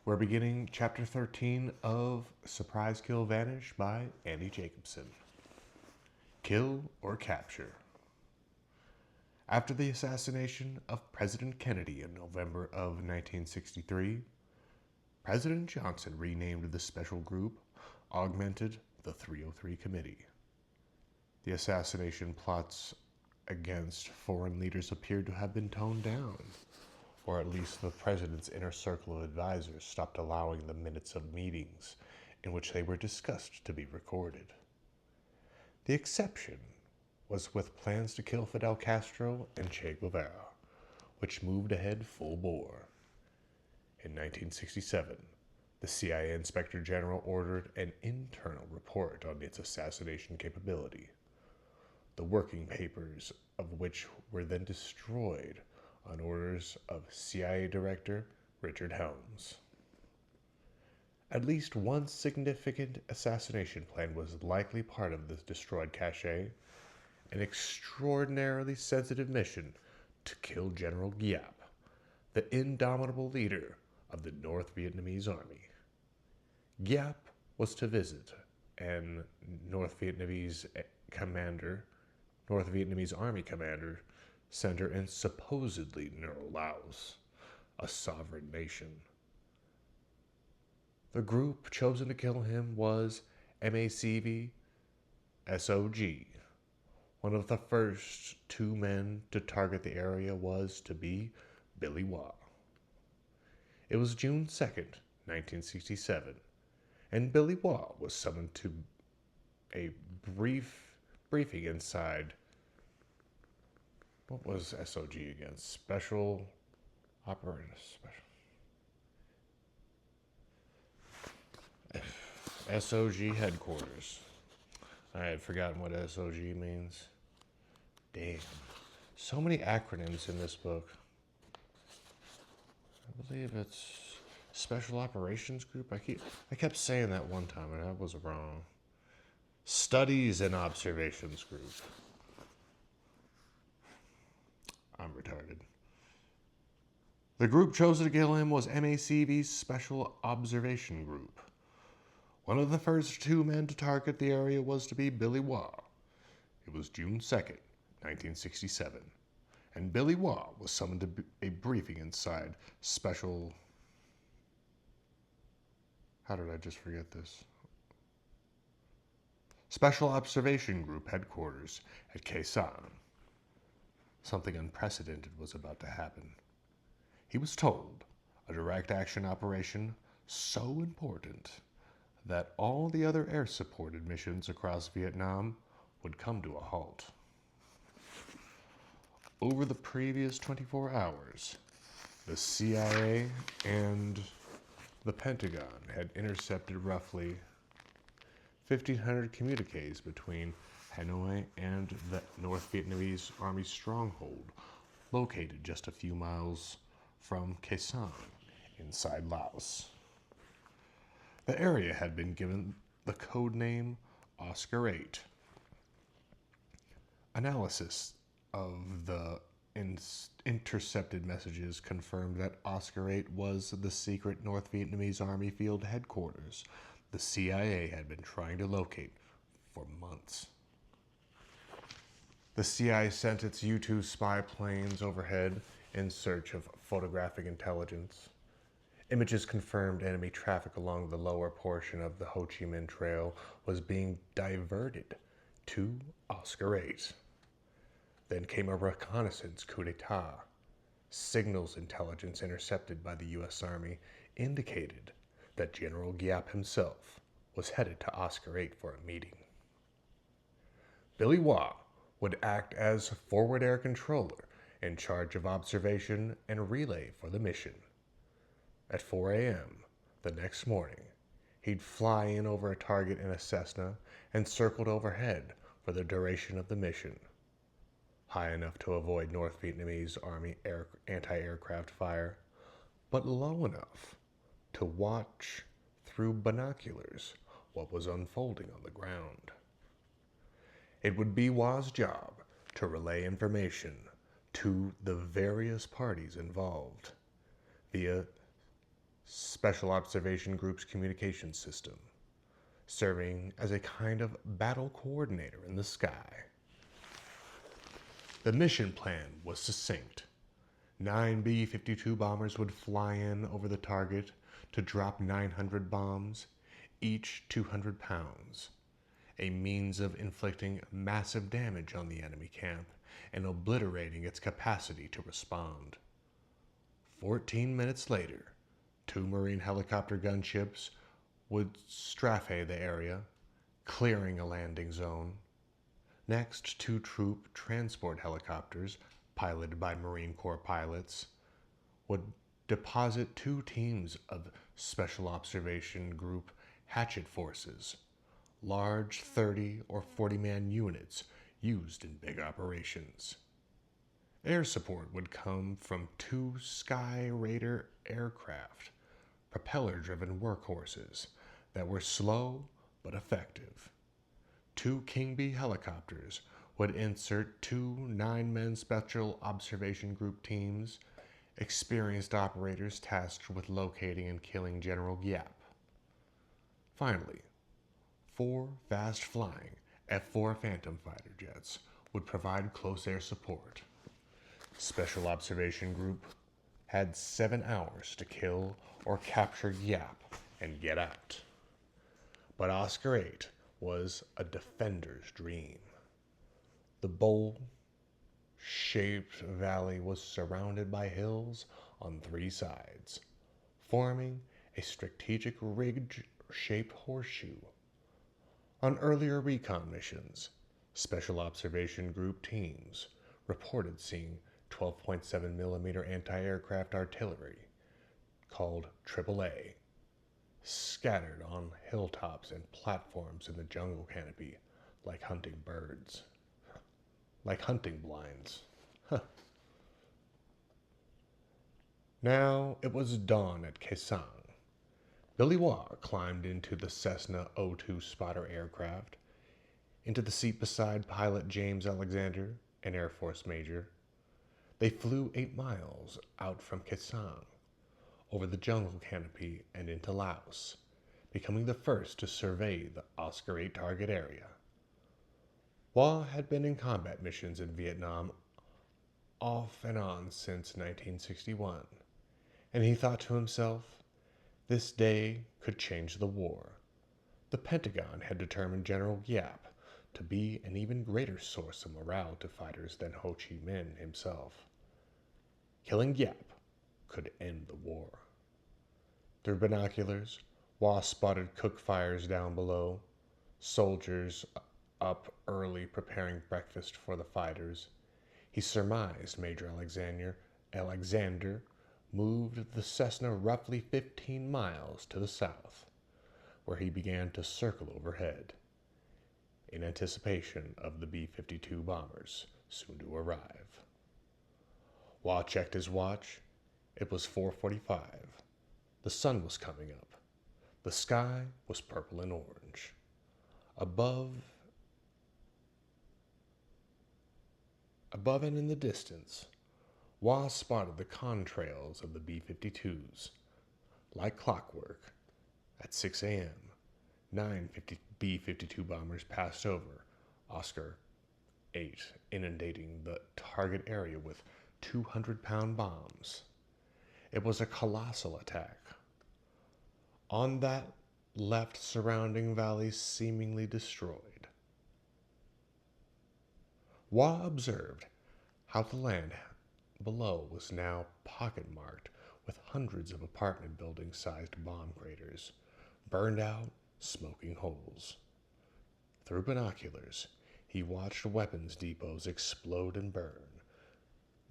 We're beginning Chapter 13 of Surprise Kill Vanish by Andy Jacobson. Kill or Capture. After the assassination of President Kennedy in November of 1963, President Johnson renamed the special group, augmented the 303 Committee. The assassination plots against foreign leaders appeared to have been toned down, or at least the president's inner circle of advisors stopped allowing the minutes of meetings in which they were discussed to be recorded. The exception was with plans to kill Fidel Castro and Che Guevara, which moved ahead full bore. In 1967, the CIA Inspector General ordered an internal report on its assassination capability, the working papers of which were then destroyed on orders of CIA Director Richard Helms. At least one significant assassination plan was likely part of the destroyed cache, an extraordinarily sensitive mission to kill General Giap, the indomitable leader of the North Vietnamese Army. Giap was to visit and North Vietnamese Army commander center in supposedly Neural Laos, a sovereign nation. The group chosen to kill him was MACV SOG. One of the first two men to target the area was to be Billy Waugh. It was June 2nd, 1967, and Billy Waugh was summoned to a briefing inside. What was SOG again? Special Operators. SOG headquarters. I had forgotten what SOG means. Damn. So many acronyms in this book. I believe it's Special Operations Group. I kept saying that one time and I was wrong. Studies and Observations Group. I'm retarded. The group chosen to kill him was MACV's Special Observation Group. One of the first two men to target the area was to be Billy Waugh. It was June 2nd, 1967, and Billy Waugh was summoned to a briefing inside Special... How did I just forget this? Special Observation Group headquarters at Khe Sanh. Something unprecedented was about to happen. He was told a direct action operation so important that all the other air-supported missions across Vietnam would come to a halt. Over the previous 24 hours, the CIA and the Pentagon had intercepted roughly 1,500 communiques between Hanoi and the North Vietnamese Army stronghold, located just a few miles from Khe Sanh, inside Laos. The area had been given the code name Oscar 8. Analysis of the intercepted messages confirmed that Oscar 8 was the secret North Vietnamese Army field headquarters the CIA had been trying to locate for months. The CIA sent its U-2 spy planes overhead in search of photographic intelligence. Images confirmed enemy traffic along the lower portion of the Ho Chi Minh Trail was being diverted to Oscar 8. Then came a reconnaissance coup d'etat. Signals intelligence intercepted by the U.S. Army indicated that General Giap himself was headed to Oscar 8 for a meeting. Billy Waugh would act as forward air controller in charge of observation and relay for the mission. At 4 a.m. the next morning, he'd fly in over a target in a Cessna and circled overhead for the duration of the mission, high enough to avoid North Vietnamese Army anti-aircraft fire, but low enough to watch through binoculars what was unfolding on the ground. It would be Waugh's job to relay information to the various parties involved via Special Observation Group's communication system, serving as a kind of battle coordinator in the sky. The mission plan was succinct. 9 B-52 bombers would fly in over the target to drop 900 bombs, each 200 pounds, a means of inflicting massive damage on the enemy camp and obliterating its capacity to respond. 14 minutes later, 2 Marine helicopter gunships would strafe the area, clearing a landing zone. Next, 2 troop transport helicopters, piloted by Marine Corps pilots, would deposit 2 teams of Special Observation Group hatchet forces, large 30 or 40-man units used in big operations. Air support would come from 2 Sky Raider aircraft, propeller-driven workhorses that were slow but effective. 2 King Bee helicopters would insert 2 9-man Special Observation Group teams, experienced operators tasked with locating and killing General Giap. Finally, 4 fast-flying F-4 Phantom fighter jets would provide close air support. Special Observation Group had 7 hours to kill or capture Giap and get out. But Oscar 8 was a defender's dream. The bowl-shaped valley was surrounded by hills on 3 sides, forming a strategic ridge-shaped horseshoe. On earlier recon missions, Special Observation Group teams reported seeing 12.7mm anti-aircraft artillery, called AAA, scattered on hilltops and platforms in the jungle canopy like hunting birds. Like hunting blinds. Now it was dawn at Kaesang. Billy Waugh climbed into the Cessna O2 spotter aircraft, into the seat beside pilot James Alexander, an Air Force major. They flew 8 miles out from Kaesang, over the jungle canopy and into Laos, becoming the first to survey the Oscar 8 target area. Waugh had been in combat missions in Vietnam off and on since 1961, and he thought to himself, this day could change the war. The Pentagon had determined General Giap to be an even greater source of morale to fighters than Ho Chi Minh himself. Killing Giap could end the war. Through binoculars, Waugh spotted cook fires down below, soldiers up early preparing breakfast for the fighters. He surmised Major Alexander moved the Cessna roughly 15 miles to the south, where he began to circle overhead, in anticipation of the B-52 bombers soon to arrive. Waugh checked his watch. It was 4:45. The sun was coming up. The sky was purple and orange. Above and in the distance, Waugh spotted the contrails of the B-52s. Like clockwork, at 6 a.m., 9 B-52 bombers passed over Oscar 8, inundating the target area with 200-pound bombs. It was a colossal attack. On that left surrounding valley seemingly destroyed. Waugh observed how the land below was now pocket-marked with hundreds of apartment building-sized bomb craters, burned out, smoking holes. Through binoculars, he watched weapons depots explode and burn.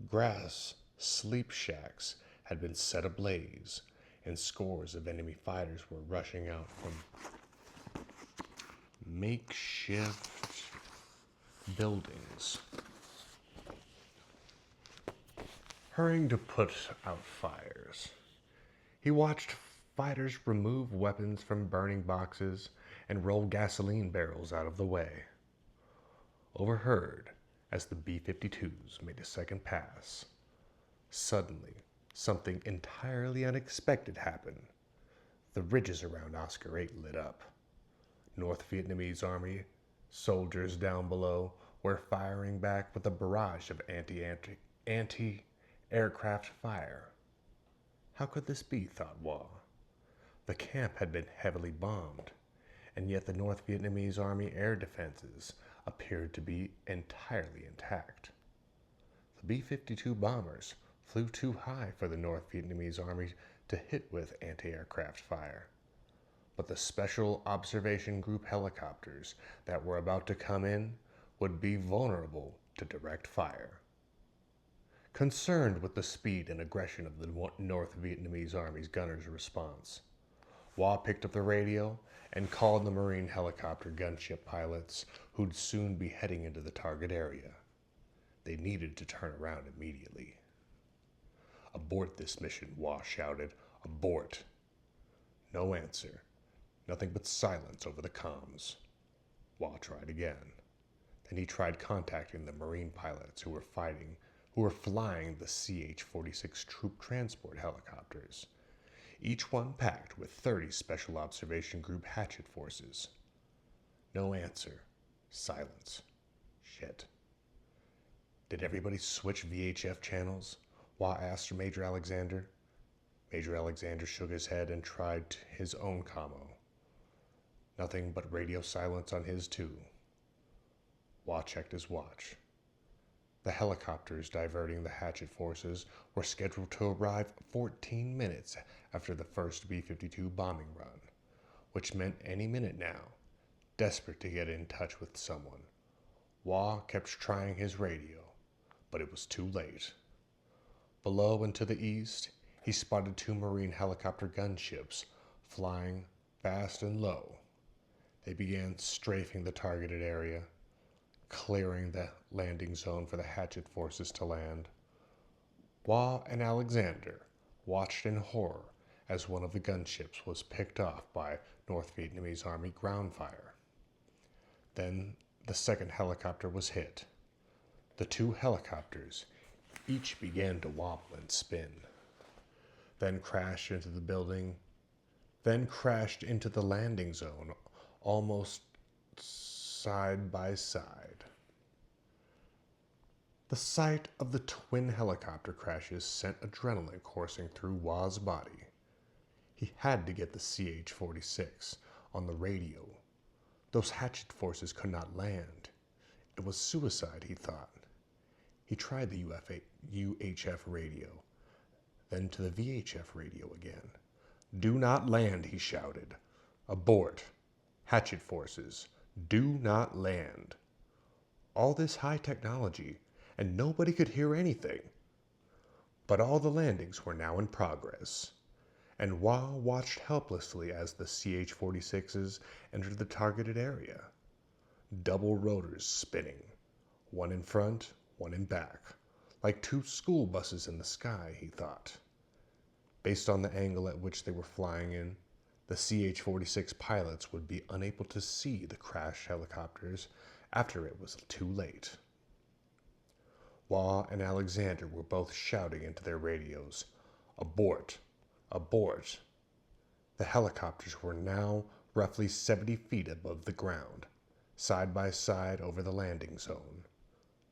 Grass sleep shacks had been set ablaze, and scores of enemy fighters were rushing out from makeshift buildings, hurrying to put out fires. He watched fighters remove weapons from burning boxes and roll gasoline barrels out of the way. Overheard as the B-52s made a second pass. Suddenly, something entirely unexpected happened. The ridges around Oscar 8 lit up. North Vietnamese Army soldiers down below were firing back with a barrage of anti-aircraft fire. How could this be, thought Waugh? The camp had been heavily bombed, and yet the North Vietnamese Army air defenses appeared to be entirely intact. The B-52 bombers flew too high for the North Vietnamese Army to hit with anti-aircraft fire. But the Special Observation Group helicopters that were about to come in would be vulnerable to direct fire. Concerned with the speed and aggression of the North Vietnamese Army's gunners' response, Waugh picked up the radio and called the Marine helicopter gunship pilots who'd soon be heading into the target area. They needed to turn around immediately. "Abort this mission," Waugh shouted. "Abort." No answer. Nothing but silence over the comms. Waugh tried again. Then he tried contacting the Marine pilots who were flying the CH-46 troop transport helicopters, each one packed with 30 Special Observation Group hatchet forces. No answer. Silence. Shit. Did everybody switch VHF channels? Waugh asked Major Alexander. Major Alexander shook his head and tried his own commo. Nothing but radio silence on his too. Waugh checked his watch. The helicopters diverting the hatchet forces were scheduled to arrive 14 minutes after the first B-52 bombing run, which meant any minute now. Desperate to get in touch with someone, Waugh kept trying his radio, but it was too late. Below and to the east, he spotted 2 Marine helicopter gunships flying fast and low. They began strafing the targeted area, clearing the landing zone for the hatchet forces to land. Waugh and Alexander watched in horror as one of the gunships was picked off by North Vietnamese Army ground fire. Then the second helicopter was hit. The 2 helicopters each began to wobble and spin, then crashed into the building, then crashed into the landing zone almost side by side. The sight of the twin helicopter crashes sent adrenaline coursing through Waugh's body. He had to get the CH-46 on the radio. Those hatchet forces could not land. It was suicide, he thought. He tried the UHF radio, then to the VHF radio again. "Do not land," he shouted. "Abort. Hatchet forces, do not land." All this high technology, and nobody could hear anything. But all the landings were now in progress, and Waugh watched helplessly as the CH-46s entered the targeted area. Double rotors spinning, one in front, one in back, like 2 school buses in the sky, he thought. Based on the angle at which they were flying in, the CH-46 pilots would be unable to see the crashed helicopters after it was too late. Waugh and Alexander were both shouting into their radios, "Abort! Abort!" The helicopters were now roughly 70 feet above the ground, side by side over the landing zone.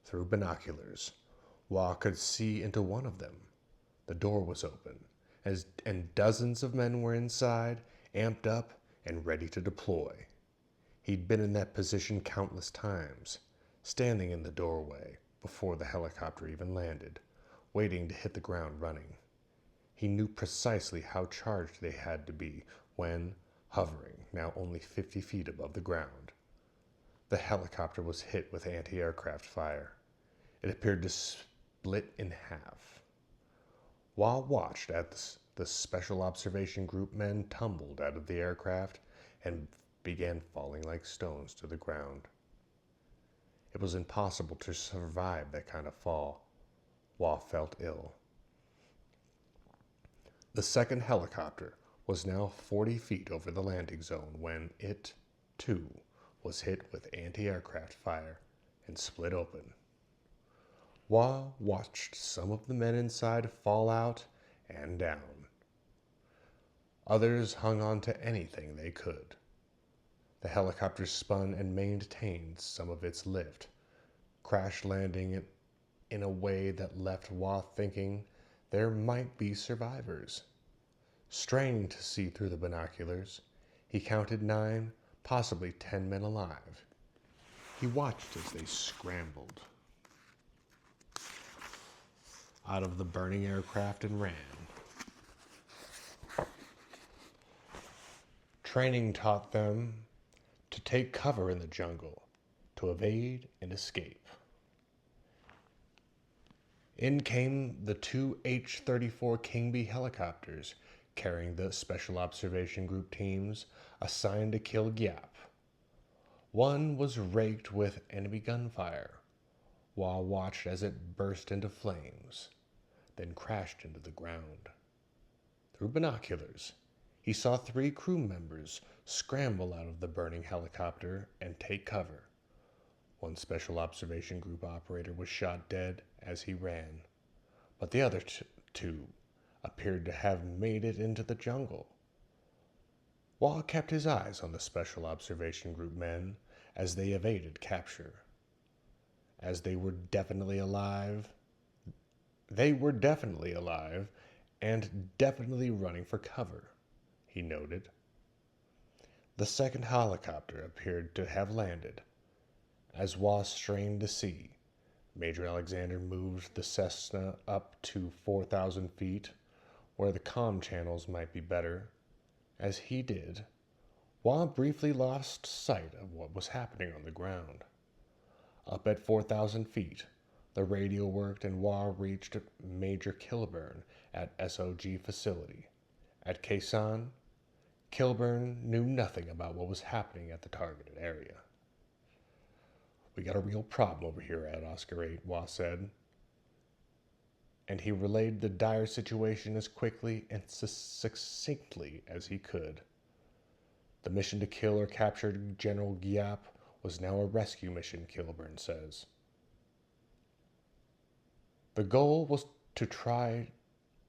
Through binoculars, Waugh could see into one of them. The door was open, and dozens of men were inside, amped up and ready to deploy. He'd been in that position countless times, standing in the doorway before the helicopter even landed, waiting to hit the ground running. He knew precisely how charged they had to be when, hovering, now only 50 feet above the ground, the helicopter was hit with anti-aircraft fire. It appeared to split in half. Waugh watched as the Special Observation Group men tumbled out of the aircraft and began falling like stones to the ground. It was impossible to survive that kind of fall. Waugh felt ill. The second helicopter was now 40 feet over the landing zone when it, too, was hit with anti-aircraft fire and split open. Waugh watched some of the men inside fall out and down. Others hung on to anything they could. The helicopter spun and maintained some of its lift, crash landing it in a way that left Wah thinking there might be survivors. Straining to see through the binoculars, he counted 9, possibly 10 men alive. He watched as they scrambled out of the burning aircraft and ran. Training taught them to take cover in the jungle, to evade and escape. In came the 2 H-34 King Bee helicopters, carrying the Special Observation Group teams assigned to kill Gyap. One was raked with enemy gunfire, while watched as it burst into flames, then crashed into the ground. Through binoculars, he saw 3 crew members scramble out of the burning helicopter and take cover. One Special Observation Group operator was shot dead as he ran, but the other two appeared to have made it into the jungle. Wah kept his eyes on the Special Observation Group men as they evaded capture. As they were definitely alive and definitely running for cover, he noted. The second helicopter appeared to have landed. As Wah strained to see, Major Alexander moved the Cessna up to 4,000 feet, where the comm channels might be better. As he did, Wah briefly lost sight of what was happening on the ground. Up at 4,000 feet, the radio worked and Wah reached Major Kilburn at SOG facility. At Quezon, Kilburn knew nothing about what was happening at the targeted area. "We got a real problem over here at Oscar 8, Wah said. And he relayed the dire situation as quickly and succinctly as he could. The mission to kill or capture General Gyap was now a rescue mission, Kilburn says. The goal was to try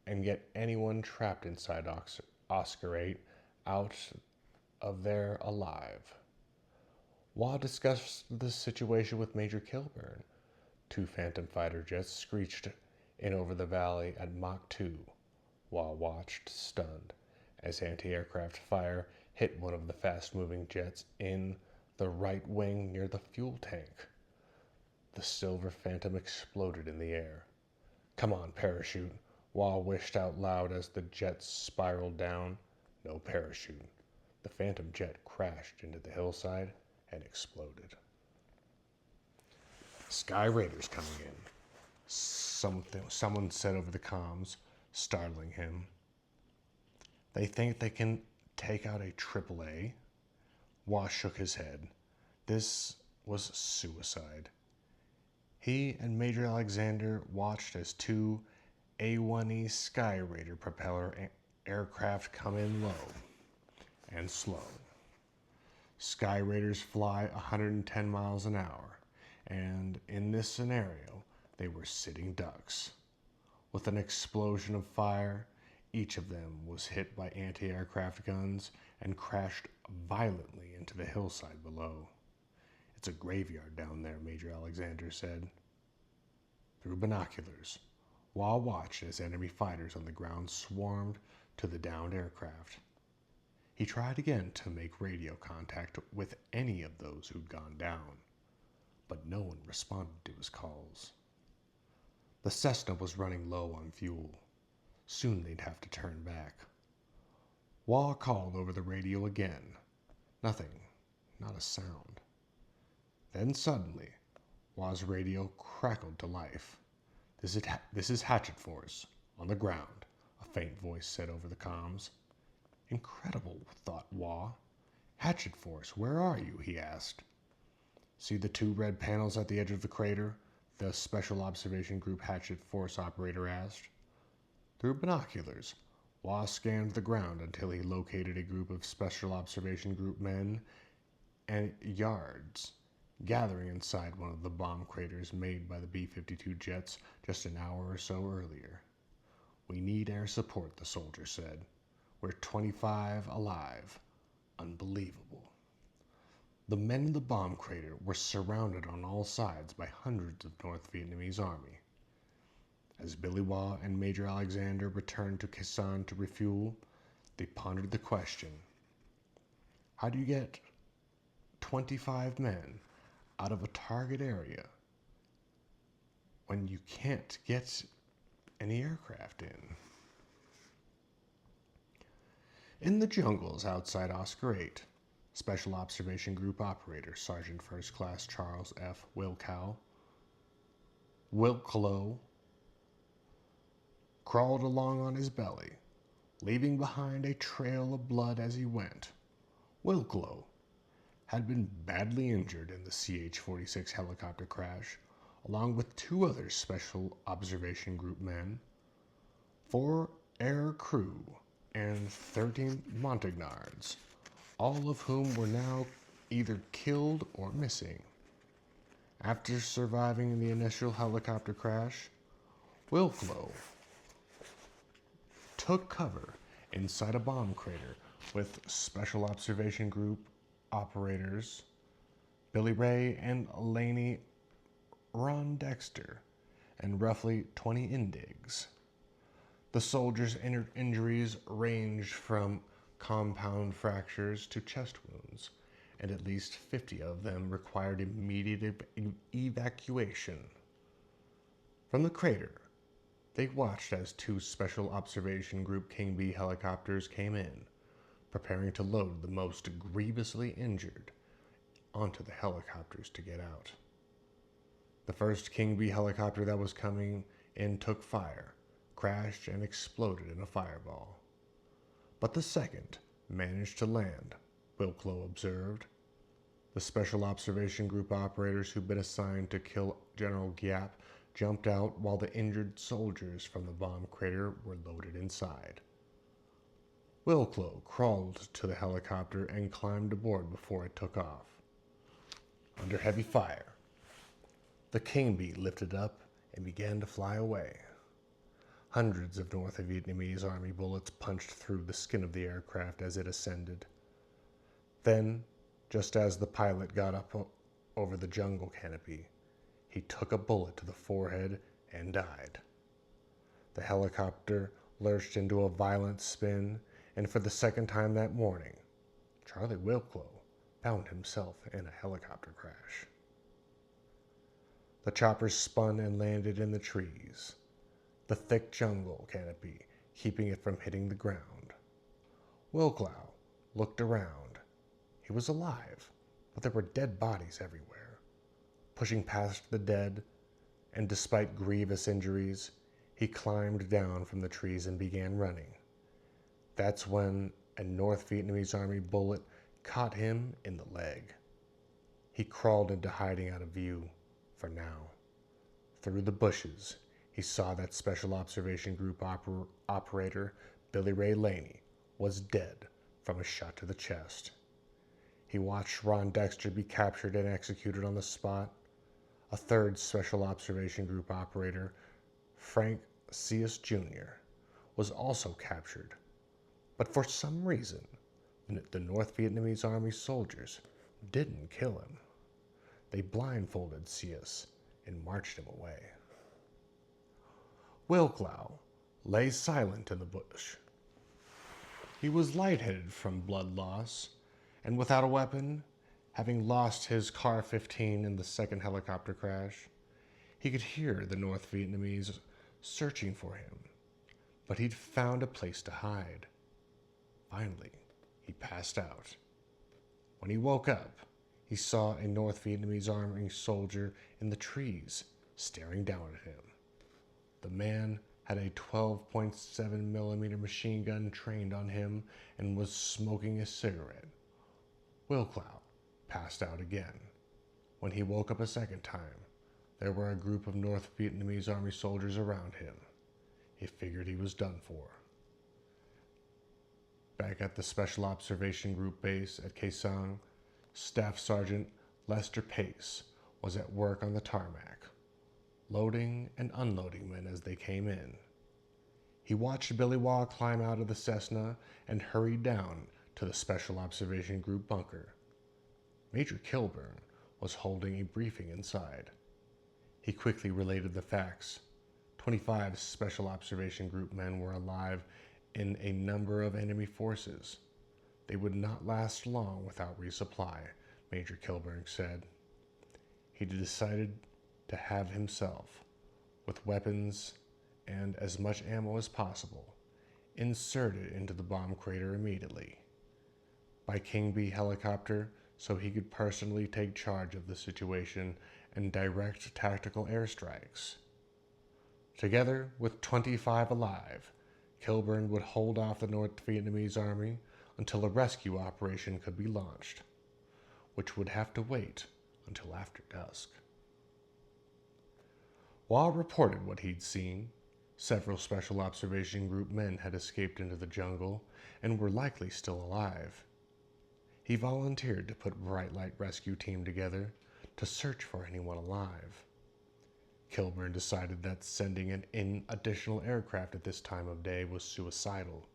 and get anyone trapped inside Oscar 8 out of there alive. Wah discussed the situation with Major Kilburn. 2 Phantom fighter jets screeched in over the valley at Mach 2. Wah watched, stunned, as anti-aircraft fire hit one of the fast-moving jets in the right wing near the fuel tank. The silver Phantom exploded in the air. "Come on, parachute," Wah wished out loud as the jet spiraled down. No parachute. The Phantom jet crashed into the hillside and exploded. "Sky Raiders coming in," someone said over the comms, startling him. "They think they can take out a AAA?" Wah shook his head. This was suicide. He and Major Alexander watched as 2 A-1E Sky Raider propeller aircraft come in low and slow. Sky Raiders fly 110 miles an hour, and in this scenario, they were sitting ducks. With an explosion of fire, each of them was hit by anti-aircraft guns and crashed violently into the hillside below. "It's a graveyard down there," Major Alexander said. Through binoculars, Wah watched as enemy fighters on the ground swarmed to the downed aircraft. He tried again to make radio contact with any of those who'd gone down, but no one responded to his calls. The Cessna was running low on fuel. Soon they'd have to turn back. Wah called over the radio again. Nothing, not a sound. Then suddenly, Wah's radio crackled to life. This is Hatchet Force, on the ground," a faint voice said over the comms. Incredible, thought Wah. "Hatchet Force, where are you?" he asked. "See the 2 red panels at the edge of the crater?" the Special Observation Group Hatchet Force operator asked. Through binoculars, Wah scanned the ground until he located a group of Special Observation Group men and yards gathering inside one of the bomb craters made by the B-52 jets just an hour or so earlier. "We need air support," the soldier said. "We're 25 alive. Unbelievable." The men in the bomb crater were surrounded on all sides by hundreds of North Vietnamese army. As Billy Waugh and Major Alexander returned to Khe Sanh to refuel, they pondered the question: how do you get 25 men out of a target area when you can't get any aircraft in? In the jungles outside Oscar 8, Special Observation Group Operator Sergeant First Class Charles F. Wilklow crawled along on his belly, leaving behind a trail of blood as he went. Wilklow had been badly injured in the CH-46 helicopter crash, along with 2 other Special Observation Group men, 4 air crew, and 13 Montagnards, all of whom were now either killed or missing. After surviving the initial helicopter crash, Wilklow took cover inside a bomb crater with Special Observation Group operators Billy Ray and Laney Ron Dexter and roughly 20 indigs. The soldiers' injuries ranged from compound fractures to chest wounds, and at least 50 of them required immediate evacuation. From the crater, they watched as 2 Special Observation Group King B helicopters came in, preparing to load the most grievously injured onto the helicopters to get out. The first King B helicopter that was coming in took fire, crashed, and exploded in a fireball. But the second managed to land, Wilklow observed. The Special Observation Group operators who'd been assigned to kill General Giap jumped out while the injured soldiers from the bomb crater were loaded inside. Wilklow crawled to the helicopter and climbed aboard before it took off. Under heavy fire, the King Bee lifted up and began to fly away. Hundreds of North Vietnamese Army bullets punched through the skin of the aircraft as it ascended. Then, just as the pilot got up over the jungle canopy, he took a bullet to the forehead and died. The helicopter lurched into a violent spin, and for the second time that morning, Charlie Wilklow found himself in a helicopter crash. The chopper spun and landed in the trees, the thick jungle canopy keeping it from hitting the ground. Wilklow looked around. He was alive, but there were dead bodies everywhere. Pushing past the dead, and despite grievous injuries, he climbed down from the trees and began running. That's when a North Vietnamese Army bullet caught him in the leg. He crawled into hiding out of view, for now. Through the bushes, he saw that Special Observation Group operator Billy Ray Laney was dead from a shot to the chest. He watched Ron Dexter be captured and executed on the spot. A third Special Observation Group operator, Frank Cius Jr., was also captured. But for some reason, the North Vietnamese Army soldiers didn't kill him. They blindfolded Cius and marched him away. Wilklow lay silent in the bush. He was lightheaded from blood loss, and without a weapon, having lost his Car 15 in the second helicopter crash, he could hear the North Vietnamese searching for him, but he'd found a place to hide. Finally, he passed out. When he woke up, he saw a North Vietnamese Army soldier in the trees staring down at him. The man had a 12.7 millimeter machine gun trained on him and was smoking a cigarette. Wilklow passed out again. When he woke up a second time, there were a group of North Vietnamese Army soldiers around him. He figured he was done for. Back at the Special Observation Group base at Khe Sanh, Staff Sergeant Lester Pace was at work on the tarmac, loading and unloading men as they came in. He watched Billy Waugh climb out of the Cessna and hurried down to the Special Observation Group bunker. Major Kilburn was holding a briefing inside. He quickly related the facts. 25 Special Observation Group men were alive in a number of enemy forces. They would not last long without resupply, Major Kilburn said. He decided to have himself, with weapons and as much ammo as possible, inserted into the bomb crater immediately, by King Bee helicopter, so he could personally take charge of the situation and direct tactical airstrikes. Together with 25 alive, Kilburn would hold off the North Vietnamese army until a rescue operation could be launched, which would have to wait until after dusk. Waugh reported what he'd seen. Several Special Observation Group men had escaped into the jungle and were likely still alive. He volunteered to put Bright Light Rescue Team together to search for anyone alive. Kilburn decided that sending in additional aircraft at this time of day was suicidal.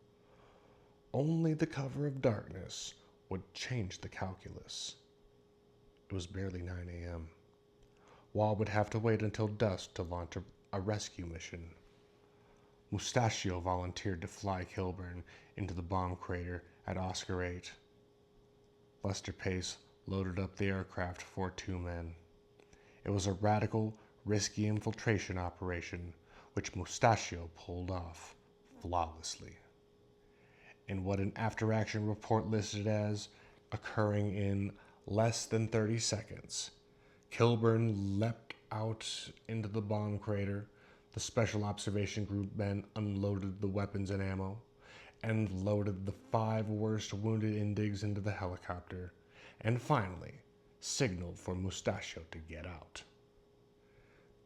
Only the cover of darkness would change the calculus. It was barely 9 a.m. Waugh would have to wait until dusk to launch a rescue mission. Mustachio volunteered to fly Kilburn into the bomb crater at Oscar 8. Lester Pace loaded up the aircraft for 2 men. It was a radical, risky infiltration operation which Mustachio pulled off flawlessly. In what an after-action report listed as occurring in less than 30 seconds, Kilburn leapt out into the bomb crater. The Special Observation Group men unloaded the weapons and ammo and loaded the 5 worst wounded indigs into the helicopter, and finally signaled for Mustachio to get out.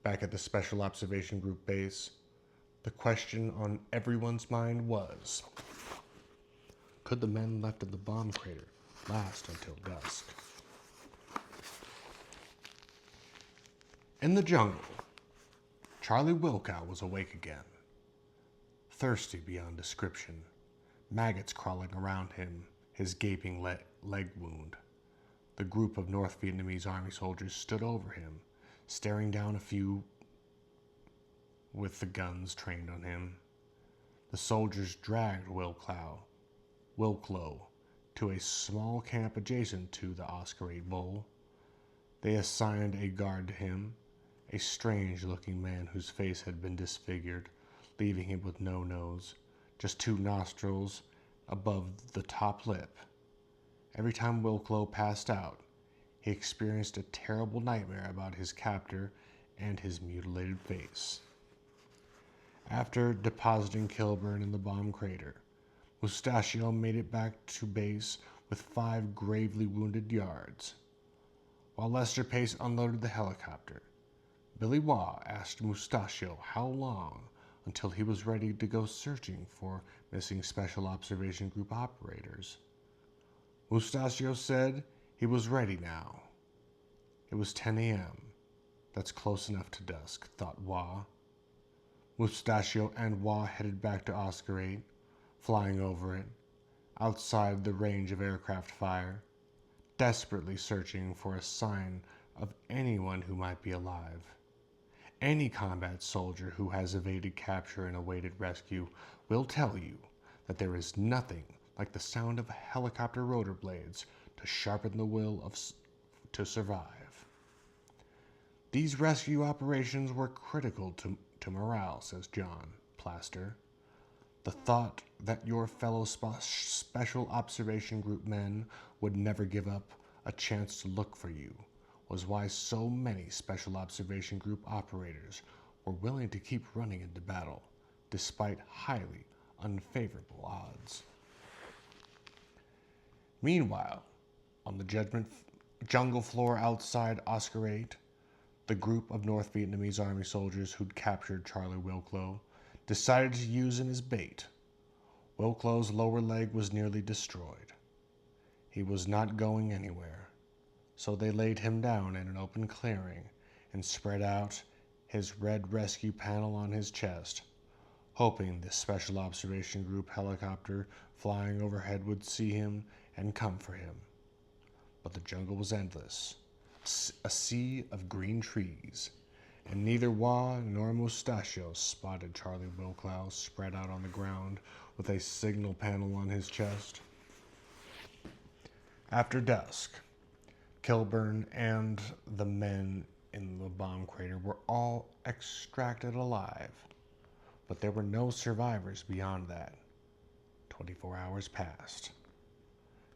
Back at the Special Observation Group base, the question on everyone's mind was, could the men left in the bomb crater last until dusk? In the jungle, Charlie Wilkow was awake again, thirsty beyond description, maggots crawling around him, his gaping leg wound. The group of North Vietnamese army soldiers stood over him, staring down a few with the guns trained on him. The soldiers dragged Wilklow to a small camp adjacent to the Oscar 8 Bowl. They assigned a guard to him, a strange-looking man whose face had been disfigured, leaving him with no nose, just 2 nostrils above the top lip. Every time Wilklow passed out, he experienced a terrible nightmare about his captor and his mutilated face. After depositing Kilburn in the bomb crater, Mustachio made it back to base with 5 gravely wounded yards. While Lester Pace unloaded the helicopter, Billy Waugh asked Mustachio how long until he was ready to go searching for missing Special Observation Group operators. Mustachio said he was ready now. It was 10 a.m. That's close enough to dusk, thought Waugh. Mustachio and Waugh headed back to Oscar 8, flying over it, outside the range of aircraft fire, desperately searching for a sign of anyone who might be alive. Any combat soldier who has evaded capture and awaited rescue will tell you that there is nothing like the sound of helicopter rotor blades to sharpen the will to survive. These rescue operations were critical to morale, says John Plaster. The thought that your fellow Special Observation Group men would never give up a chance to look for you was why so many Special Observation Group operators were willing to keep running into battle, despite highly unfavorable odds. Meanwhile, on the jungle floor outside Oscar 8, the group of North Vietnamese army soldiers who'd captured Charlie Wilklow decided to use him as bait. Wilklow's lower leg was nearly destroyed. He was not going anywhere, so they laid him down in an open clearing and spread out his red rescue panel on his chest, hoping the Special Observation Group helicopter flying overhead would see him and come for him. But the jungle was endless, a sea of green trees, and neither Wah nor Mustachio spotted Charlie Wilclow spread out on the ground with a signal panel on his chest. After dusk, Kilburn and the men in the bomb crater were all extracted alive, but there were no survivors beyond that. 24 hours passed.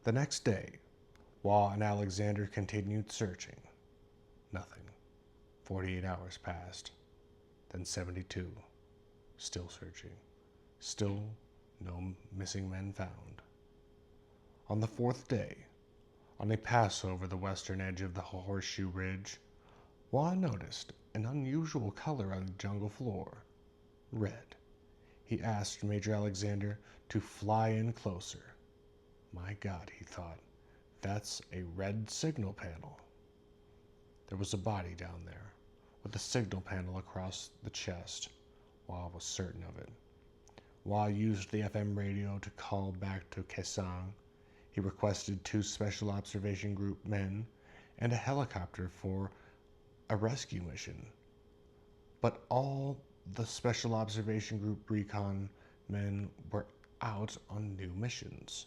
The next day, Wah and Alexander continued searching. Nothing. 48 hours passed. Then 72. Still searching. Still no missing men found. On the fourth day, on a pass over the western edge of the horseshoe ridge, Wah noticed an unusual color on the jungle floor. Red. He asked Major Alexander to fly in closer. My God, he thought, that's a red signal panel. There was a body down there, with a signal panel across the chest. Wah was certain of it. Wah used the FM radio to call back to Kaesong. He requested 2 Special Observation Group men and a helicopter for a rescue mission. But all the Special Observation Group recon men were out on new missions.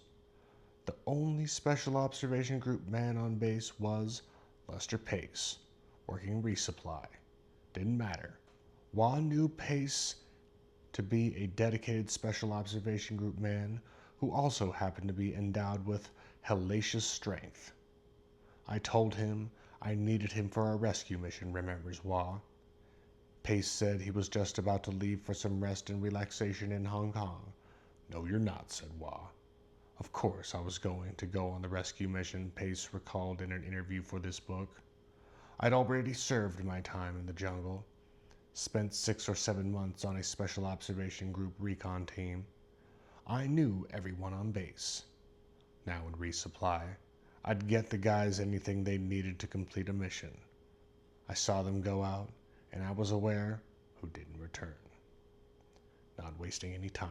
The only Special Observation Group man on base was Lester Pace, working resupply. Didn't matter. Wah knew Pace to be a dedicated Special Observation Group man who also happened to be endowed with hellacious strength. I told him I needed him for a rescue mission, remembers Wah. Pace said he was just about to leave for some rest and relaxation in Hong Kong. No, you're not, said Wah. Of course I was going to go on the rescue mission, Pace recalled in an interview for this book. I'd already served my time in the jungle, spent 6 or 7 months on a Special Observation Group recon team. I knew everyone on base. Now in resupply, I'd get the guys anything they needed to complete a mission. I saw them go out, and I was aware who didn't return. Not wasting any time,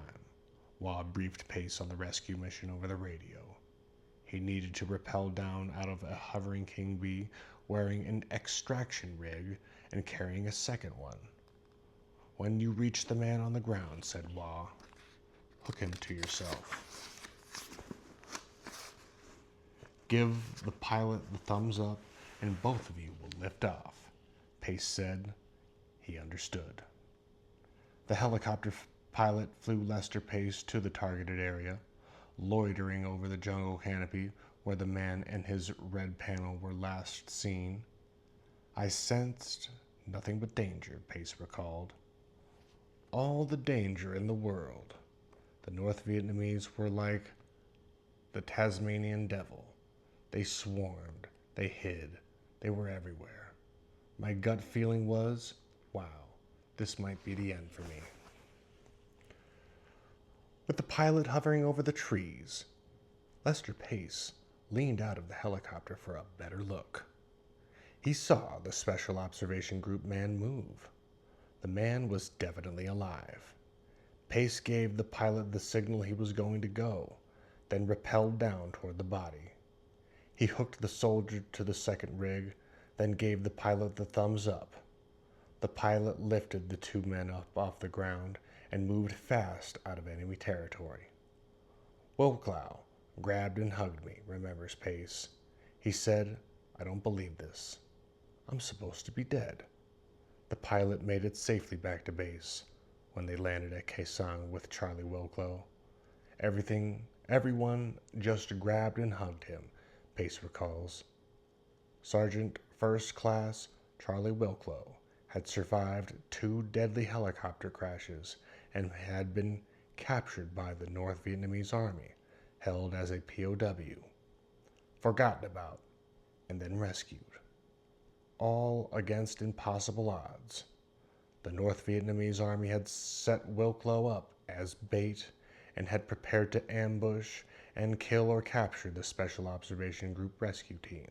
Wah briefed Pace on the rescue mission over the radio. He needed to rappel down out of a hovering king bee wearing an extraction rig and carrying a second one. When you reach the man on the ground, said Wah, hook him to yourself. Give the pilot the thumbs up and both of you will lift off, Pace said. He understood. The helicopter pilot flew Lester Pace to the targeted area, loitering over the jungle canopy where the man and his red panel were last seen. I sensed nothing but danger, Pace recalled. All the danger in the world. The North Vietnamese were like the Tasmanian devil. They swarmed, they hid, they were everywhere. My gut feeling was, wow, this might be the end for me. With the pilot hovering over the trees, Lester Pace leaned out of the helicopter for a better look. He saw the Special Observation Group man move. The man was definitely alive. Pace gave the pilot the signal he was going to go, then rappelled down toward the body. He hooked the soldier to the second rig, then gave the pilot the thumbs up. The pilot lifted the 2 men up off the ground and moved fast out of enemy territory. Wilclow grabbed and hugged me, remembers Pace. He said, I don't believe this. I'm supposed to be dead. The pilot made it safely back to base when they landed at Kaesong with Charlie Wilclow. Everyone just grabbed and hugged him, Pace recalls. Sergeant First Class Charlie Wilclow had survived 2 deadly helicopter crashes and had been captured by the North Vietnamese Army, held as a POW, forgotten about, and then rescued. All against impossible odds. The North Vietnamese Army had set Wilclow up as bait and had prepared to ambush and kill or capture the Special Observation Group rescue team.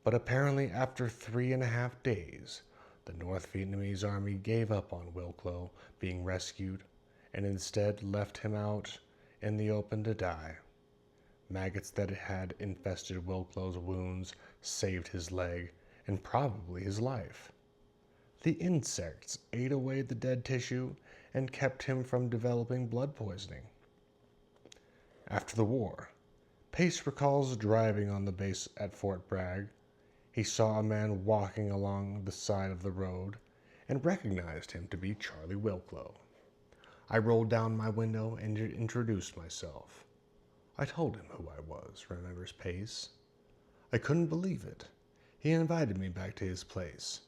But apparently after 3.5 days, the North Vietnamese Army gave up on Wilclow being rescued and instead left him out in the open to die. Maggots that had infested Wilklow's wounds saved his leg and probably his life. The insects ate away the dead tissue and kept him from developing blood poisoning. After the war, Pace recalls driving on the base at Fort Bragg. He saw a man walking along the side of the road and recognized him to be Charlie Wilklow. I rolled down my window and introduced myself. I told him who I was, remembers Pace. I couldn't believe it. He invited me back to his place.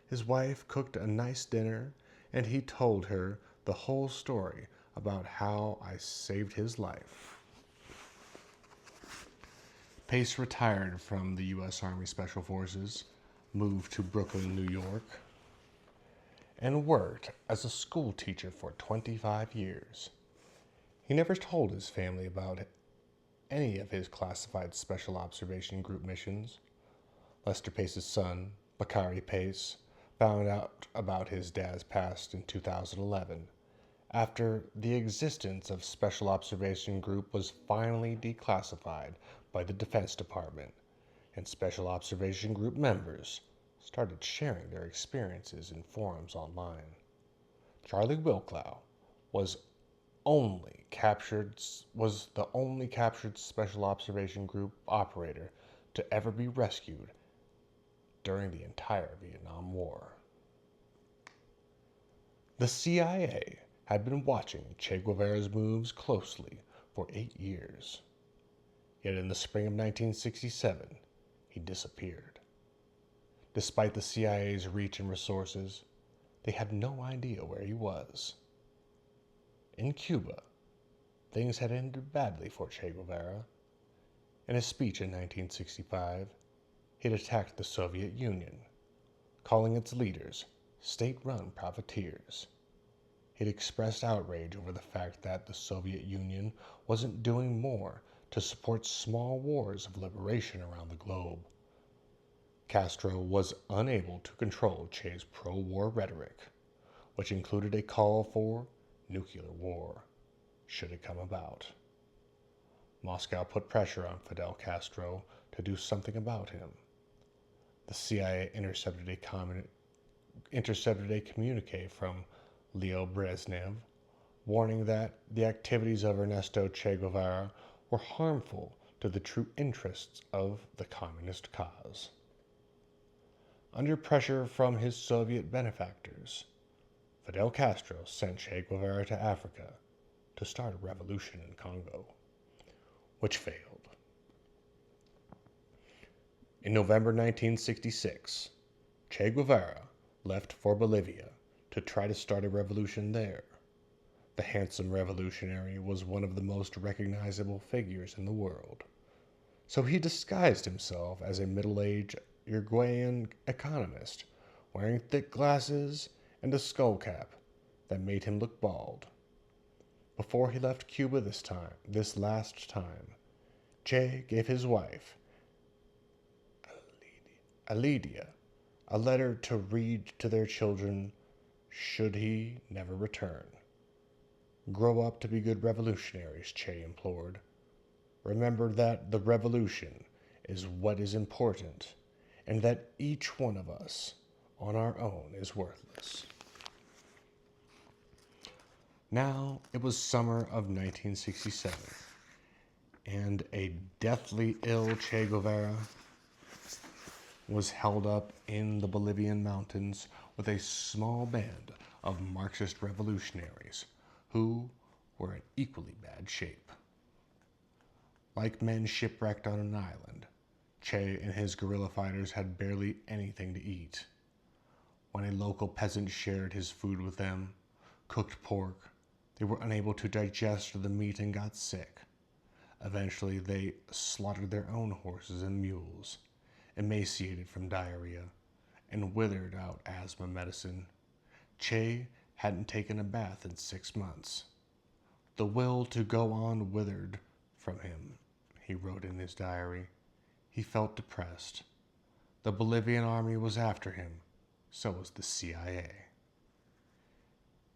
His wife cooked a nice dinner, and he told her the whole story about how I saved his life. Pace retired from the U.S. Army Special Forces, moved to Brooklyn, New York, and worked as a school teacher for 25 years. He never told his family about any of his classified Special Observation Group missions. Lester Pace's son, Bakari Pace, found out about his dad's past in 2011, after the existence of Special Observation Group was finally declassified by the Defense Department, and Special Observation Group members started sharing their experiences in forums online. Charlie Wilklow was the only captured Special Observation Group operator to ever be rescued during the entire Vietnam War. The CIA had been watching Che Guevara's moves closely for 8 years. Yet in the spring of 1967, he disappeared. Despite the CIA's reach and resources, they had no idea where he was. In Cuba, things had ended badly for Che Guevara. In his speech in 1965, he had attacked the Soviet Union, calling its leaders state-run profiteers. He'd expressed outrage over the fact that the Soviet Union wasn't doing more to support small wars of liberation around the globe. Castro was unable to control Che's pro-war rhetoric, which included a call for nuclear war, should it come about. Moscow put pressure on Fidel Castro to do something about him. The CIA intercepted a communique from Leo Brezhnev, warning that the activities of Ernesto Che Guevara were harmful to the true interests of the communist cause. Under pressure from his Soviet benefactors, Fidel Castro sent Che Guevara to Africa to start a revolution in Congo, which failed. In November 1966, Che Guevara left for Bolivia to try to start a revolution there. The handsome revolutionary was one of the most recognizable figures in the world, so he disguised himself as a middle-aged Uruguayan economist, wearing thick glasses and a skull cap that made him look bald. Before he left Cuba this last time, Che gave his wife, Alidia, a letter to read to their children should he never return. Grow up to be good revolutionaries, Che implored. Remember that the revolution is what is important, and that each one of us on our own is worthless. Now it was summer of 1967, and a deathly ill Che Guevara was held up in the Bolivian mountains with a small band of Marxist revolutionaries who were in equally bad shape. Like men shipwrecked on an island, Che and his guerrilla fighters had barely anything to eat. When a local peasant shared his food with them, cooked pork, they were unable to digest the meat and got sick. Eventually, they slaughtered their own horses and mules, emaciated from diarrhea, and withered out asthma medicine. Che hadn't taken a bath in 6 months. The will to go on withered from him, he wrote in his diary. He felt depressed. The Bolivian army was after him, so was the CIA.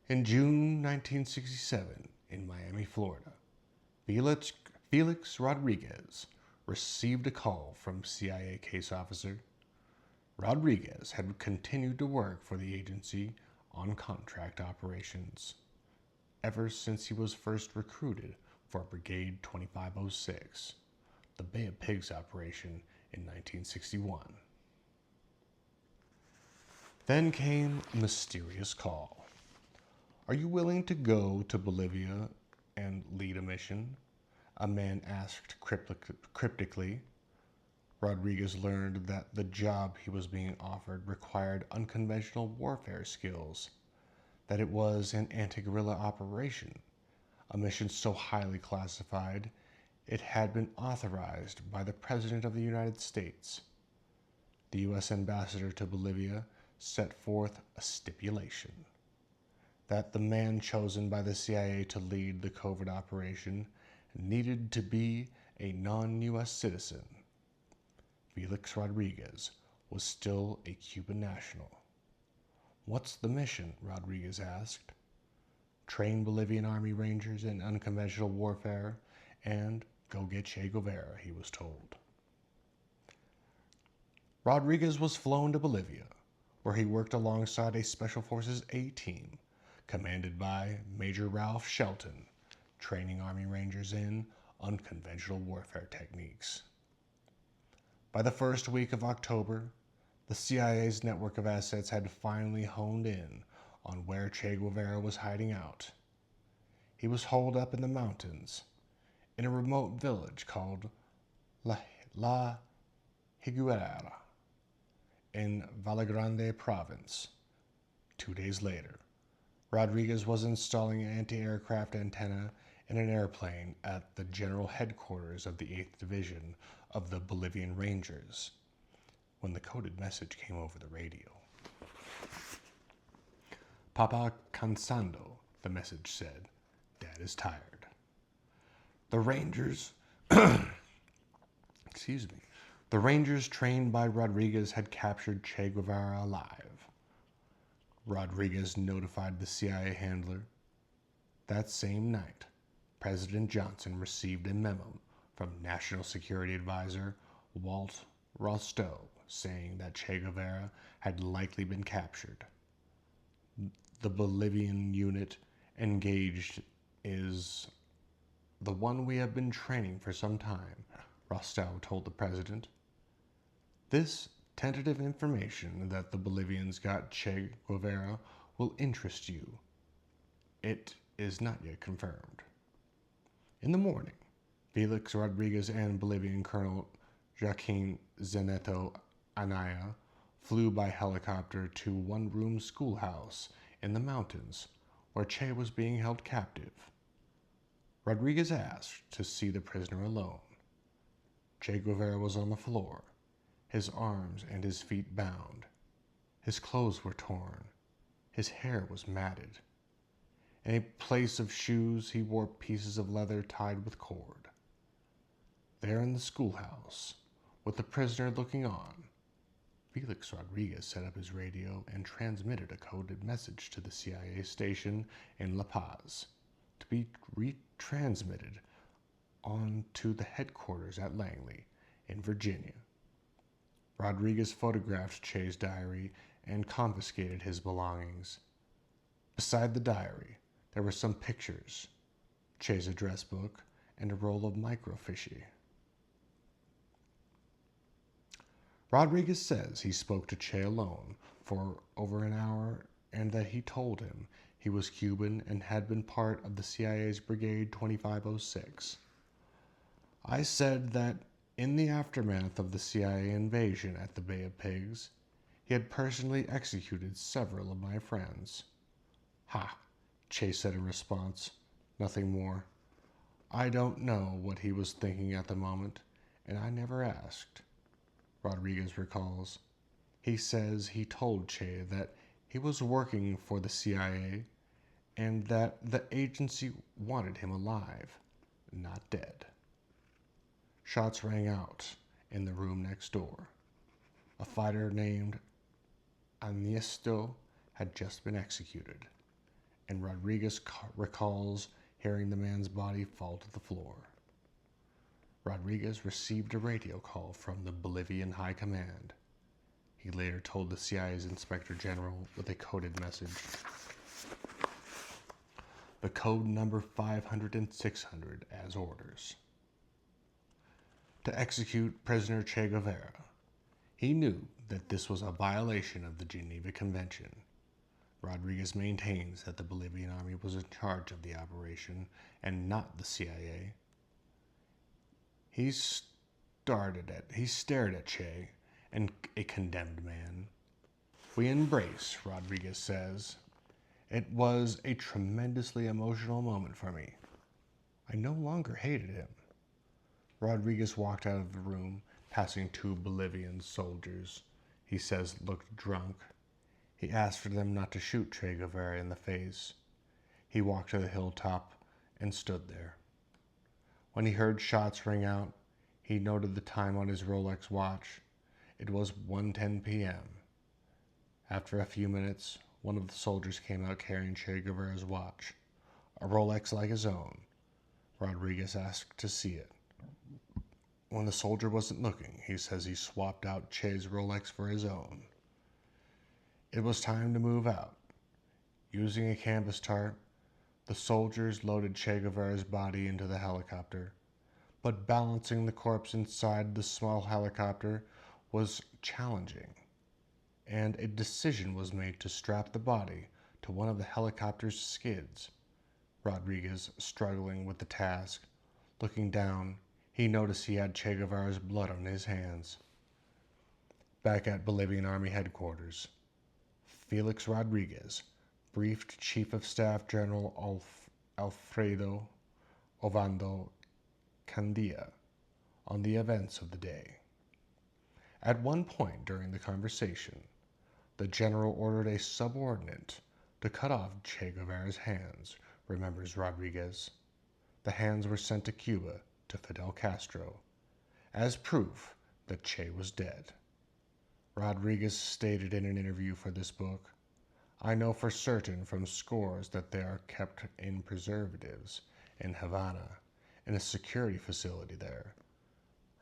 In June 1967, in Miami, Florida, Felix Rodriguez received a call from CIA case officer. Rodriguez had continued to work for the agency on contract operations ever since he was first recruited for Brigade 2506, the Bay of Pigs operation in 1961. Then came a mysterious call. "Are you willing to go to Bolivia and lead a mission?" a man asked cryptically. Rodriguez learned that the job he was being offered required unconventional warfare skills, that it was an anti-guerrilla operation, a mission so highly classified it had been authorized by the President of the United States. The U.S. ambassador to Bolivia set forth a stipulation that the man chosen by the CIA to lead the covert operation needed to be a non-U.S. citizen. Felix Rodriguez was still a Cuban national. "What's the mission?" Rodriguez asked. "Train Bolivian Army Rangers in unconventional warfare and go get Che Guevara," he was told. Rodriguez was flown to Bolivia, where he worked alongside a Special Forces A team commanded by Major Ralph Shelton, training Army Rangers in unconventional warfare techniques. By the first week of October, the CIA's network of assets had finally honed in on where Che Guevara was hiding out. He was holed up in the mountains, in a remote village called La Higuera, in Valle Grande province. 2 days later, Rodriguez was installing an anti-aircraft antenna in an airplane at the general headquarters of the 8th Division of the Bolivian Rangers when the coded message came over the radio. "Papa cansando," the message said. "Dad is tired." The Rangers, the Rangers trained by Rodriguez had captured Che Guevara alive. Rodriguez notified the CIA handler. That same night, President Johnson received a memo from National Security Advisor Walt Rostow saying that Che Guevara had likely been captured. "The Bolivian unit engaged is the one we have been training for some time," Rostow told the president. "This tentative information that the Bolivians got Che Guevara will interest you. It is not yet confirmed." In the morning, Felix Rodriguez and Bolivian Colonel Joaquin Zeneto Anaya flew by helicopter to one-room schoolhouse in the mountains where Che was being held captive. Rodriguez asked to see the prisoner alone. Che Guevara was on the floor, his arms and his feet bound. His clothes were torn. His hair was matted. In place of shoes, he wore pieces of leather tied with cord. There in the schoolhouse, with the prisoner looking on, Felix Rodriguez set up his radio and transmitted a coded message to the CIA station in La Paz to be retransmitted on to the headquarters at Langley in Virginia. Rodriguez photographed Che's diary and confiscated his belongings. Beside the diary, there were some pictures, Che's address book, and a roll of microfiche. Rodriguez says he spoke to Che alone for over an hour and that he told him he was Cuban and had been part of the CIA's Brigade 2506. "I said that in the aftermath of the CIA invasion at the Bay of Pigs, he had personally executed several of my friends." "Ha," Che said in response. "Nothing more. I don't know what he was thinking at the moment, and I never asked." Rodriguez recalls. He says he told Che that he was working for the CIA and that the agency wanted him alive, not dead. Shots rang out in the room next door. A fighter named Ernesto had just been executed, and Rodriguez recalls hearing the man's body fall to the floor. Rodriguez received a radio call from the Bolivian High Command. He later told the CIA's Inspector General with a coded message. The code number 500 and 600 as orders. To execute prisoner Che Guevara. He knew that this was a violation of the Geneva Convention. Rodriguez maintains that the Bolivian army was in charge of the operation and not the CIA. He stared at Che and a condemned man. We embrace, Rodriguez says. It was a tremendously emotional moment for me. I no longer hated him. Rodriguez walked out of the room, passing two Bolivian soldiers. He says looked drunk. He asked for them not to shoot Che Guevara in the face. He walked to the hilltop and stood there. When he heard shots ring out, he noted the time on his Rolex watch. It was 1:10 p.m. After a few minutes, one of the soldiers came out carrying Che Guevara's watch, a Rolex like his own. Rodriguez asked to see it. When the soldier wasn't looking, he says he swapped out Che's Rolex for his own. It was time to move out. Using a canvas tarp, the soldiers loaded Che Guevara's body into the helicopter, but balancing the corpse inside the small helicopter was challenging, and a decision was made to strap the body to one of the helicopter's skids. Rodriguez, struggling with the task, looking down, he noticed he had Che Guevara's blood on his hands. Back at Bolivian Army headquarters, Felix Rodriguez briefed Chief of Staff General Alfredo Ovando Candia on the events of the day. At one point during the conversation, the general ordered a subordinate to cut off Che Guevara's hands, remembers Rodriguez. The hands were sent to Cuba to Fidel Castro as proof that Che was dead. Rodriguez stated in an interview for this book, "I know for certain from scores that they are kept in preservatives in Havana, in a security facility there."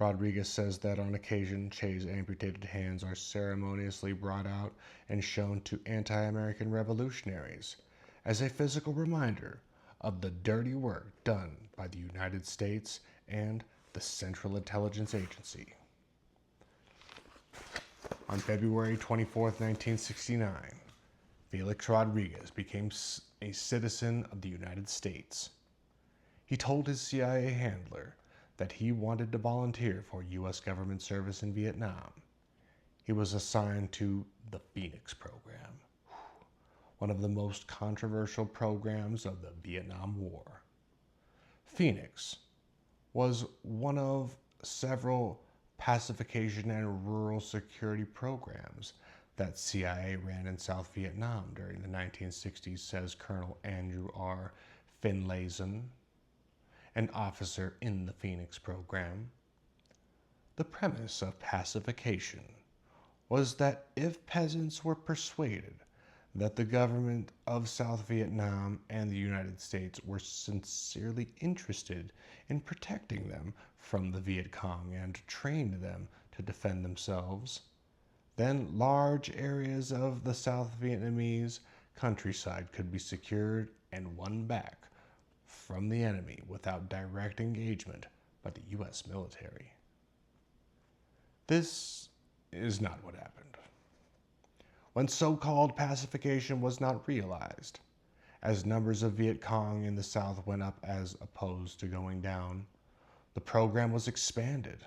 Rodriguez says that on occasion, Che's amputated hands are ceremoniously brought out and shown to anti-American revolutionaries as a physical reminder of the dirty work done by the United States and the Central Intelligence Agency. On February 24, 1969, Felix Rodriguez became a citizen of the United States. He told his CIA handler that he wanted to volunteer for U.S. government service in Vietnam. He was assigned to the Phoenix program, one of the most controversial programs of the Vietnam War. Phoenix was one of several pacification and rural security programs that CIA ran in South Vietnam during the 1960s, says Colonel Andrew R. Finlayson, an officer in the Phoenix program. The premise of pacification was that if peasants were persuaded that the government of South Vietnam and the United States were sincerely interested in protecting them from the Viet Cong and trained them to defend themselves, then large areas of the South Vietnamese countryside could be secured and won back from the enemy without direct engagement by the U.S. military. This is not what happened. When so-called pacification was not realized, as numbers of Viet Cong in the South went up as opposed to going down, the program was expanded,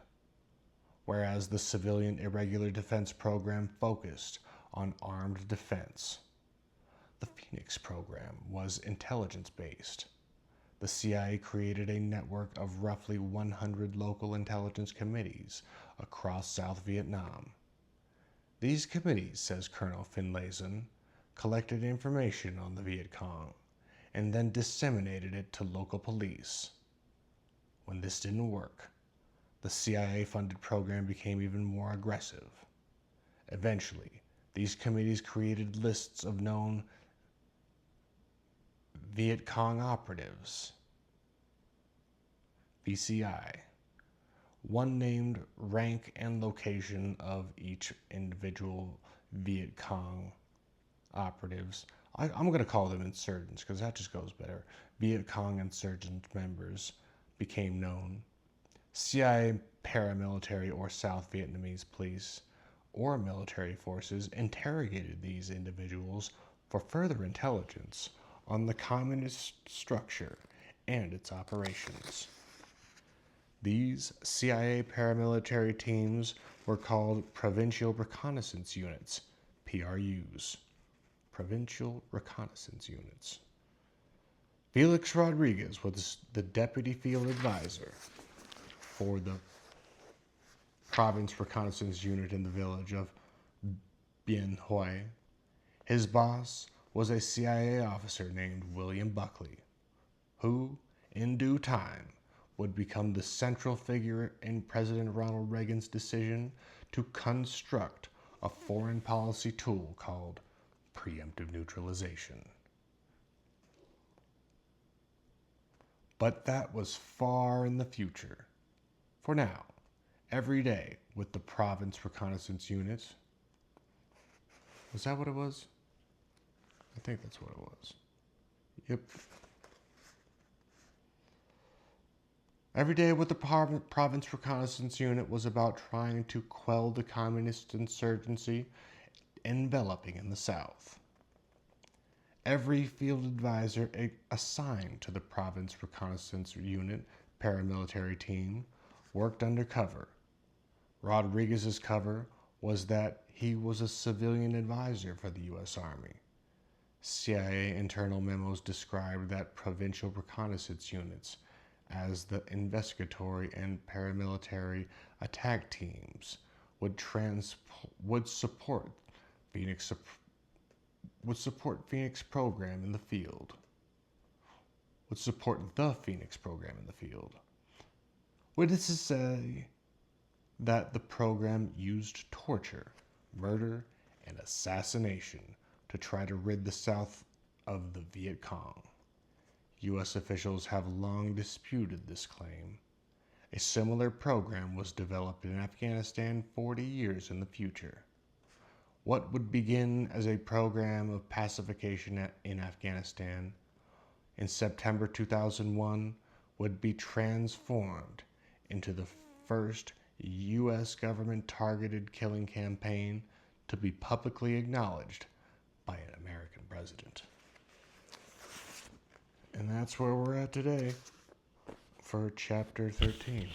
whereas the civilian irregular defense program focused on armed defense. The Phoenix program was intelligence-based. The CIA created a network of roughly 100 local intelligence committees across South Vietnam. These committees, says Colonel Finlayson, collected information on the Viet Cong and then disseminated it to local police. When this didn't work, the CIA-funded program became even more aggressive. Eventually, these committees created lists of known Viet Cong operatives, VCI. One named rank and location of each individual Viet Cong operatives. I'm going to call them insurgents because that just goes better. Viet Cong insurgent members became known. CIA paramilitary or South Vietnamese police or military forces interrogated these individuals for further intelligence on the communist structure and its operations. These CIA paramilitary teams were called Provincial Reconnaissance Units, PRUs. Provincial Reconnaissance Units. Felix Rodriguez was the Deputy Field Advisor for the Province Reconnaissance Unit in the village of Bien Hoi. His boss was a CIA officer named William Buckley, who, in due time, would become the central figure in President Ronald Reagan's decision to construct a foreign policy tool called preemptive neutralization. But that was far in the future. For now, every day with the Province Reconnaissance Units. Was that what it was? I think that's what it was. Yep. Every day with the Province Reconnaissance Unit was about trying to quell the communist insurgency enveloping in the South. Every field advisor assigned to the Province Reconnaissance Unit paramilitary team worked undercover. Rodriguez's cover was that he was a civilian advisor for the U.S. Army. CIA internal memos described that provincial reconnaissance units as the investigatory and paramilitary attack teams would support Phoenix program in the field. Would support the Phoenix program in the field. Witnesses say that the program used torture, murder, and assassination to try to rid the South of the Viet Cong. U.S. officials have long disputed this claim. A similar program was developed in Afghanistan 40 years in the future. What would begin as a program of pacification in Afghanistan in September 2001 would be transformed into the first U.S. government targeted killing campaign to be publicly acknowledged by an American president. And that's where we're at today for Chapter 13.